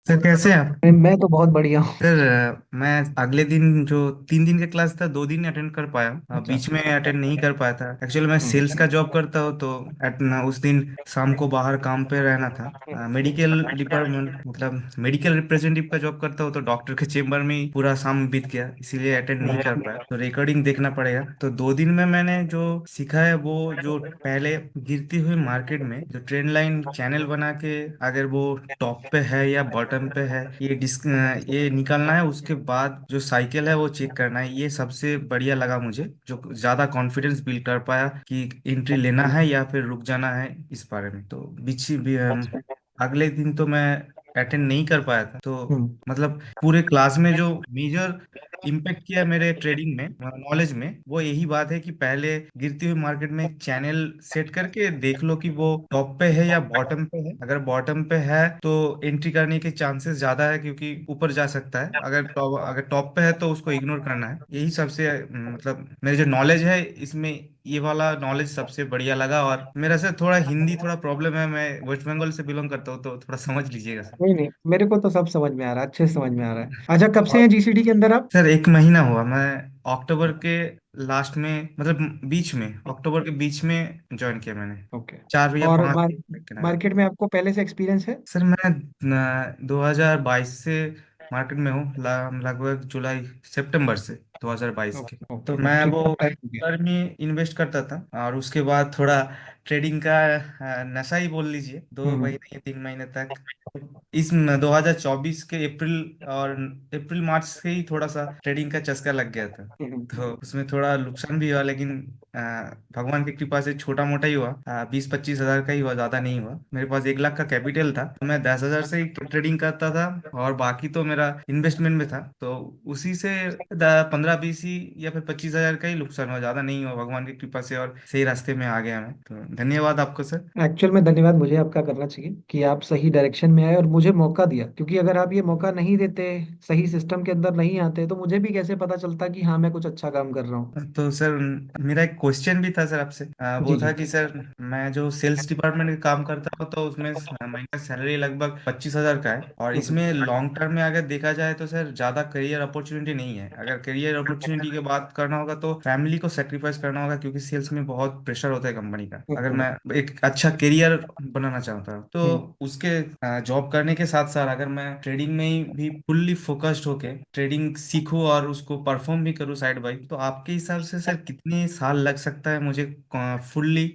Sir कैसे हैं आप? मैं तो बहुत बढ़िया हूँ। सर मैं अगले दिन जो 3 दिन का क्लास था 2 दिन अटेंड कर पाया। अच्छा। बीच में अटेंड नहीं कर पाया था। एक्चुअली मैं हम्म। सेल्स का जॉब करता हूँ तो उस दिन शाम को बाहर काम पे रहना था। मेडिकल डिपार्टमेंट मतलब मेडिकल रिप्रेजेंटेटिव का जॉब करता हूँ तो डॉक्टर के चेम्बर में ही पूरा शाम बीत गया, इसीलिए अटेंड नहीं कर पाया। तो रिकॉर्डिंग देखना पड़ेगा। तो 2 दिन में मैंने जो सीखा है वो जो पहले गिरती हुई मार्केट में जो ट्रेंड लाइन चैनल बना के अगर वो टॉप पे है या बॉटम पे है ये निकालना है। उसके बाद जो साइकिल है वो चेक करना है। ये सबसे बढ़िया लगा मुझे, जो ज्यादा कॉन्फिडेंस बिल्ड कर पाया कि एंट्री लेना है या फिर रुक जाना है इस बारे में। तो अगले दिन तो मैं अटेंड नहीं कर पाया था। तो हम्म। मतलब पूरे क्लास में जो मेजर इम्पेक्ट किया मेरे ट्रेडिंग में नॉलेज में वो यही बात है कि पहले गिरती हुई मार्केट में एक चैनल सेट करके देख लो कि वो टॉप पे है या बॉटम पे है। अगर बॉटम पे है तो एंट्री करने के चांसेस ज्यादा है क्योंकि ऊपर जा सकता है। अगर टॉप पे है तो उसको इग्नोर करना है। यही सबसे मतलब मेरे जो नॉलेज है इसमें ये वाला नॉलेज सबसे बढ़िया लगा। और मेरा सर थोड़ा हिंदी थोड़ा प्रॉब्लम है, मैं वेस्ट बंगाल से बिलोंग करता हूँ तो थोड़ा समझ लीजिएगा सर। नहीं नहीं, मेरे को तो सब समझ में आ रहा है, अच्छे से समझ में आ रहा है। अच्छा, कब से हैं जीसीडी के अंदर आप? सर 1 महीना हुआ। मैं अक्टूबर के लास्ट में मतलब बीच में अक्टूबर के बीच में ज्वाइन किया मैंने। ओके। 4 या 5 और के नाम। मार्केट में आपको पहले से एक्सपीरियंस है? सर मैं 2022 से मार्केट में हूँ। लगभग जुलाई सितंबर से 2022 के। ओके तो ओके, तो मैं ठीक वो ठाक टाइम हो गया। शेयर में इन्वेस्ट करता था और उसके बाद थोड़ा ट्रेडिंग का नशा ही बोल लीजिए, दो हम्म। महीने 3 महीने तक। इस 2024 के अप्रैल मार्च से ही थोड़ा सा ट्रेडिंग का चस्का लग गया था। हम्म। तो उसमें थोड़ा नुकसान भी हुआ, लेकिन अ, भगवान की कृपा से छोटा मोटा ही हुआ। 20-25 हजार का ही हुआ, ज्यादा नहीं हुआ। मेरे पास 1 लाख का कैपिटल था तो मैं 10 हजार से ही ट्रेडिंग करता था और बाकी तो मेरा इन्वेस्टमेंट में था। तो उसी से 15-20 ही या फिर 25 हजार का ही नुकसान हुआ, ज्यादा नहीं हुआ भगवान की कृपा से। और सही रास्ते में आ गया मैं, तो धन्यवाद आपको सर। एक्चुअल में धन्यवाद मुझे आपका करना चाहिए कि आप सही डायरेक्शन में आए और मुझे मौका दिया, क्योंकि अगर आप ये मौका नहीं देते, सही सिस्टम के अंदर नहीं आते, तो मुझे भी कैसे पता चलता कि हाँ मैं कुछ अच्छा काम कर रहा हूँ। तो सर मेरा एक क्वेश्चन भी था सर आपसे। वो जी था जी। कि सर मैं जो सेल्स डिपार्टमेंट में काम करता हूँ तो उसमें महीना सैलरी लगभग 25 हजार का है। और हम्म। इसमें लॉन्ग टर्म में अगर देखा जाए तो सर ज़्यादा करियर अपॉर्चुनिटी नहीं है। अगर करियर अपॉर्चुनिटी की बात करना होगा तो फैमिली को सेक्रीफाइस करना होगा, क्योंकि सेल्स में बहुत प्रेशर होता है कंपनी का। अगर हम्म। मैं एक अच्छा करियर बनाना चाहता हूँ तो हम्म। उसके जॉब करने के साथ साथ अगर मैं ट्रेडिंग में ही भी फुल्ली फोकस्ड होके ट्रेडिंग सीखूं और उसको परफॉर्म भी करूं साइड बाई, तो आपके हिसाब से सर कितने साल लग सकता है मुझे फुल्ली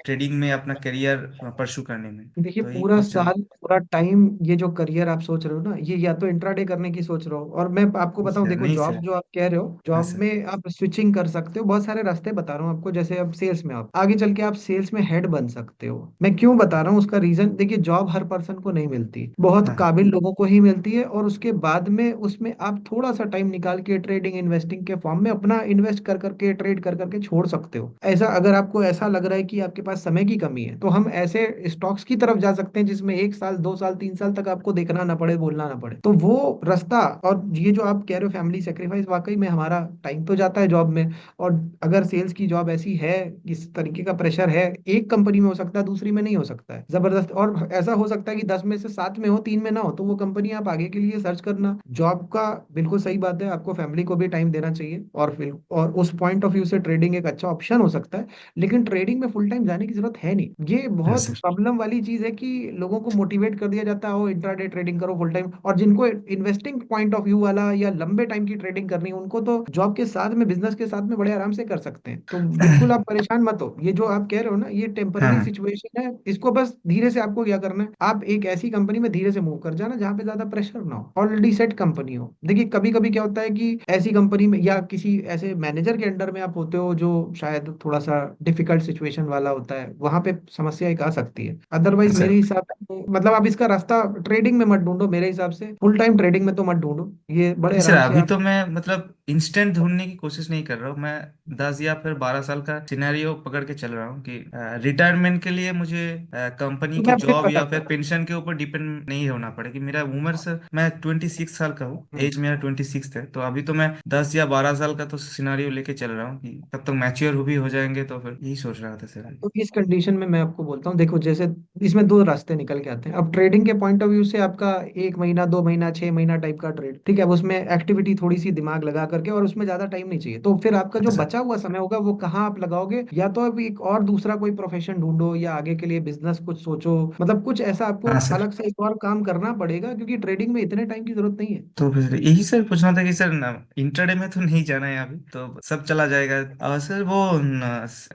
ट्रेडिंग में अपना करियर परसू करने में? देखिए, तो यही पूरा क्वेश्चन। साल पूरा टाइम, ये जो करियर आप सोच रहे हो ना, ये या तो इंट्राडे करने की सोच रहे हो, और मैं आपको बताऊं, सर देखो नहीं जॉब सर। जो आप कह रहे हो, हाँ जॉब सर। में आप स्विचिंग कर सकते हो, बहुत सारे रास्ते बता रहा हूँ आपको। जैसे अब सेल्स में आप आगे चल के आप सेल्स में हेड बन सकते हो। मैं क्यों बता रहा हूँ उसका रीजन, देखिए जॉब हर पर्सन को नहीं मिलती, बहुत हाँ हाँ। काबिल लोगों को ही मिलती है, और उसके बाद में उसमें आप थोड़ा सा टाइम निकाल के ट्रेडिंग इन्वेस्टिंग के फॉर्म में अपना इन्वेस्ट कर करके, ट्रेड कर करके छोड़ सकते हो। ऐसा अगर आपको ऐसा लग रहा है कि आपके पास समय की कमी है, तो हम ऐसे स्टॉक्स की तरफ जा सकते हैं जिसमें 1 साल 2 साल 3 साल तक आपको देखना ना पड़े, बोलना ना पड़े, तो वो रास्ता। और ये जो आप कह रहे हो फैमिली सेक्रीफाइस, वाकई में हमारा टाइम तो जाता है जॉब में। और अगर सेल्स की जॉब ऐसी है, इस तरीके का प्रेशर है, एक कंपनी में हो सकता है, दूसरी में नहीं हो सकता है, जबरदस्त। और ऐसा हो सकता है कि 10 में से 7 में हो, 3 में ना हो, तो वो कंपनी आप आगे के लिए सर्च करना। जॉब का बिल्कुल सही बात है, आपको फैमिली को भी टाइम देना चाहिए, और फिर और उस पॉइंट ऑफ व्यू से ट्रेडिंग एक अच्छा ऑप्शन हो सकता है। लेकिन ट्रेडिंग में फुल टाइम जाने की जरूरत है नहीं। ये हाँ बहुत सर। प्रॉब्लम वाली चीज है कि लोगों को मोटिवेट कर दिया जाता है, वो इंट्राडे ट्रेडिंग करो फुल टाइम, और जिनको इन्वेस्टिंग पॉइंट ऑफ व्यू वाला या लंबे टाइम की ट्रेडिंग करनी है, उनको तो जॉब के साथ में, बिजनेस के साथ में बड़े आराम से कर सकते हैं। तो बिल्कुल आप परेशान मत हो, ये जो आप कह रहे हो ना, ये हाँ टेम्पररी हाँ। सिचुएशन है। इसको बस धीरे से, आपको क्या करना है, आप एक ऐसी कंपनी में धीरे से मूव कर जाना जहाँ पे ज्यादा प्रेशर ना हो, ऑलरेडी सेट कंपनी हो। देखिए कभी कभी क्या होता है कि ऐसी कंपनी में या किसी ऐसे मैनेजर के अंडर में आप होते हो जो शायद थोड़ा सा डिफिकल्ट सिचुएशन वाला होता है, वहां पे समस्या एक आ सकती है। अदरवाइज मेरे सर हिसाब से, मतलब आप इसका रास्ता ट्रेडिंग में मत ढूंढो, मेरे हिसाब से फुल टाइम ट्रेडिंग में तो मत ढूंढो, ये बड़े नहीं सर, आराम से अभी आप। तो मैं मतलब इंस्टेंट ढूंढने की कोशिश नहीं कर रहा हूँ मैं। 10 या फिर 12 साल का सिनेरियो पकड़ के चल रहा हूँ कि रिटायरमेंट के लिए मुझे कंपनी तो की मैं आपको एक जॉब या बताता फिर पेंशन के ऊपर डिपेंड नहीं होना पड़े। कि मेरा उम्र से, मैं 26 साल का हूँ, हूँ। एज मेरा 26 है, तो अभी तो मैं 10 या 12 साल का तो सिनेरियो लेके चल रहा हूँ कि तब तक मैच्योर भी हो जाएंगे, तो फिर यही सोच रहा था सर। तो इस कंडीशन में मैं आपको बोलता हूँ, देखो जैसे इसमें दो रास्ते निकल के आते हैं। अब ट्रेडिंग के पॉइंट ऑफ व्यू से आपका 1 महीना, 2 महीना, 6 महीना टाइप का ट्रेड ठीक है, अब उसमें एक्टिविटी थोड़ी सी दिमाग लगा करके, और उसमें ज्यादा टाइम नहीं चाहिए। तो फिर आपका जो अच्छा सर। बचा हुआ समय होगा वो कहाँ आप लगाओगे? या तो अब एक और दूसरा कोई प्रोफेशन ढूंढो, या आगे के लिए बिजनेस कुछ सोचो। मतलब कुछ ऐसा आपको हाँ सर। अलग से एक और काम करना पड़ेगा, क्योंकि ट्रेडिंग में इतने टाइम की जरूरत नहीं है। तो फिर यही सर पूछना था कि सर ना, इंटरडे में तो नहीं जाना है अभी, तो सब चला जाएगा। और सर वो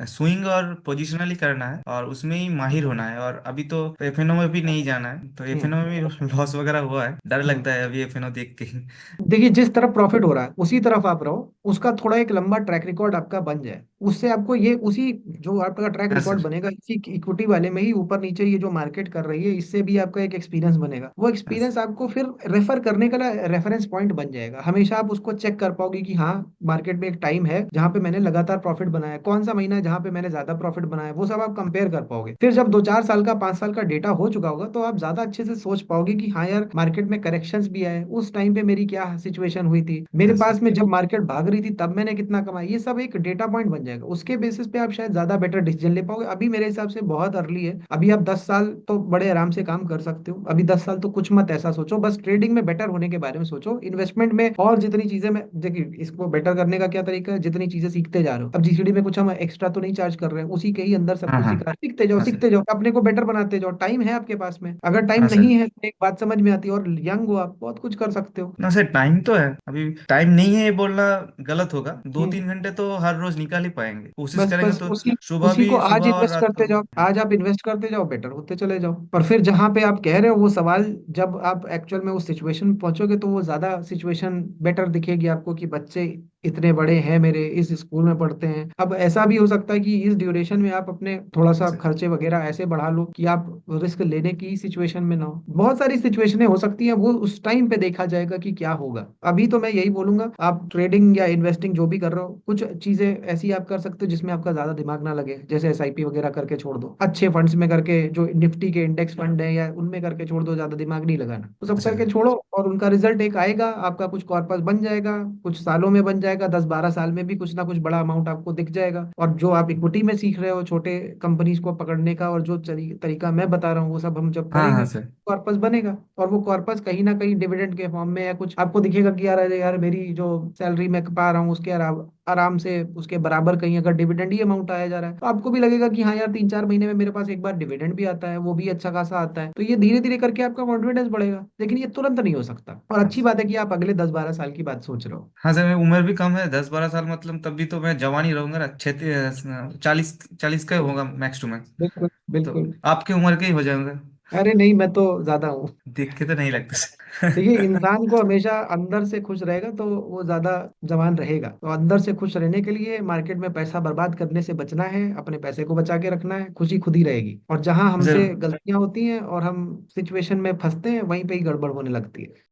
स्विंग और पोजिशनली करना है, और उसमें ही माहिर होना है। और अभी तो एफएनओ में भी नहीं जाना है, तो हम्म। एफएनओ में भी लॉस वगैरह हुआ है, डर हम्म। लगता है अभी एफएनओ देख के ही। देखिए, जिस तरफ प्रॉफिट हो रहा है उसी तरफ आप रहो। उसका थोड़ा एक लंबा ट्रैक रिकॉर्ड आपका बन जाए, उससे आपको ये उसी जो आपका ट्रैक हाँ रिकॉर्ड सर। बनेगा इसी इक्विटी वाले में ही, ऊपर नीचे ये जो मार्केट कर रही है इससे भी आपका एक एक्सपीरियंस बनेगा। वो हाँ सर। एक्सपीरियंस आपको फिर रेफर करने का रेफरेंस पॉइंट बन जाएगा। हमेशा आप उसको चेक कर पाओगे कि हाँ, मार्केट में एक टाइम है जहां पे मैंने लगातार प्रॉफिट बनाया है, कौन सा महीना है जहां पे मैंने ज्यादा प्रॉफिट बनाया है, वो सब आप कंपेयर कर पाओगे। फिर जब 2-4 साल का, 5 साल का डेटा हो चुका होगा, तो आप ज्यादा अच्छे से सोच पाओगे कि हाँ यार, मार्केट में करेक्शंस भी आए, उस टाइम पे मेरी क्या सिचुएशन हुई थी, मेरे हाँ सर। पास में जब मार्केट भाग रही थी तब मैंने कितना कमाया। ये सब एक डेटा पॉइंट बन जाएगा, उसके बेसिस पे आप शायद ज्यादा बेटर डिसीजन ले पाओगे। अभी मेरे हिसाब से बहुत अर्ली है। अभी आप 10 साल तो बड़े आराम से काम कर सकते हो। अभी 10 साल तो कुछ मत ऐसा सोचो, बस ट्रेडिंग में बेटर होने के बारे में सोचो। इन्वेस्टमेंट में और जितनी चीजें, मैं देखिए इसको बेटर करने का क्या तरीका है, जितनी चीजें सीखते जा रहे हो। अब जीसीडी में कुछ हम एक्स्ट्रा तो नहीं चार्ज कर रहे हैं, उसी के ही अंदर सब हाँ कुछ हाँ। सिखा, सीखते जाओ हाँ सर। सीखते जाओ, अपने को बेटर बनाते जाओ। टाइम है आपके पास में, अगर टाइम हाँ नहीं सर। है तो एक बात समझ में आती है, और यंग हो आप, बहुत कुछ कर सकते हो। ना सर, टाइम तो है, अभी टाइम नहीं है ये बोलना गलत होगा। दो हम्म। तीन घंटे तो हर रोज निकाल ही पाएंगे, कोशिश बस करेंगे बस तो। उसी सुबह उसी भी, को आज सुबह और इन्वेस्ट रात को। करते जाओ, आज आप इन्वेस्ट करते जाओ, बेटर होते चले जाओ। और फिर जहां पे आप कह रहे हो वो सवाल, जब आप एक्चुअल में उस सिचुएशन में पहुंचोगे तो वो ज्यादा सिचुएशन बेटर दिखेगी आपको, कि बच्चे इतने बड़े हैं मेरे, इस स्कूल में पढ़ते हैं। अब ऐसा भी हो सकता है कि इस ड्यूरेशन में आप अपने थोड़ा सा सर। खर्चे वगैरह ऐसे बढ़ा लो कि आप रिस्क लेने की सिचुएशन में ना हो। बहुत सारी सिचुएशनें हो सकती हैं, वो उस टाइम पे देखा जाएगा कि क्या होगा। अभी तो मैं यही बोलूंगा, आप ट्रेडिंग या इन्वेस्टिंग जो भी कर रहे हो, कुछ चीजें ऐसी आप कर सकते हो जिसमें आपका ज्यादा दिमाग ना लगे। जैसे एसआईपी वगैरह करके छोड़ दो, अच्छे फंड्स में करके, जो निफ्टी के इंडेक्स फंड है या उनमें करके छोड़ दो, ज्यादा दिमाग नहीं लगाना। तो सब अच्छा करके सर। छोड़ो, और उनका रिजल्ट एक आएगा, आपका कुछ कॉर्पस बन जाएगा, कुछ सालों में बन जाएगा, 10-12 साल में भी कुछ ना कुछ बड़ा अमाउंट आपको दिख जाएगा। और जो आप इक्विटी में सीख रहे हो छोटे कंपनीज को पकड़ने का, और जो तरीका मैं बता रहा हूँ, वो सब हम जब हाँ हाँ करेंगे, सर। कॉर्पस बनेगा। और वो कॉर्पस कहीं ना कहीं डिविडेंड के फॉर्म में, या कुछ आपको दिखेगा कि यार, अरे यार, मेरी जो सैलरी मैं पा रहा हूँ उसके आराम से उसके बराबर कहीं अगर डिविडेंड ही अमाउंट आया जा रहा है, तो आपको भी लगेगा कि हाँ यार, 3-4 महीने में मेरे पास एक बार डिविडेंड भी आता है, वो भी अच्छा खासा आता है। तो ये धीरे धीरे करके आपका कॉन्फिडेंस बढ़ेगा, लेकिन ये तुरंत नहीं हो सकता। और हाँ अच्छी बात है कि आप अगले 10-12 साल की बात सोच रहे हो। हाँ सर, मेरी उम्र भी कम है, 10 12 साल, मतलब तब भी तो मैं जवान ही रहूंगा ना, 40 40 का ही होगा मैक्स टू मैक्स। बिल्कुल तो बिल्कुल। आपकी उम्र के ही हो जाऊंगा। अरे नहीं, मैं तो ज्यादा हूँ। देख के तो नहीं लगता देखिए, सर। इंसान को हमेशा अंदर से खुश रहेगा तो वो ज्यादा जवान रहेगा। तो अंदर से खुश रहने के लिए मार्केट में पैसा बर्बाद करने से बचना है, अपने पैसे को बचा के रखना है, खुशी खुद ही रहेगी। और जहां सर। हमसे गलतियां होती हैं और हम सिचुएशन में फंसते हैं, वहीं पे ही गड़बड़ होने लगती है।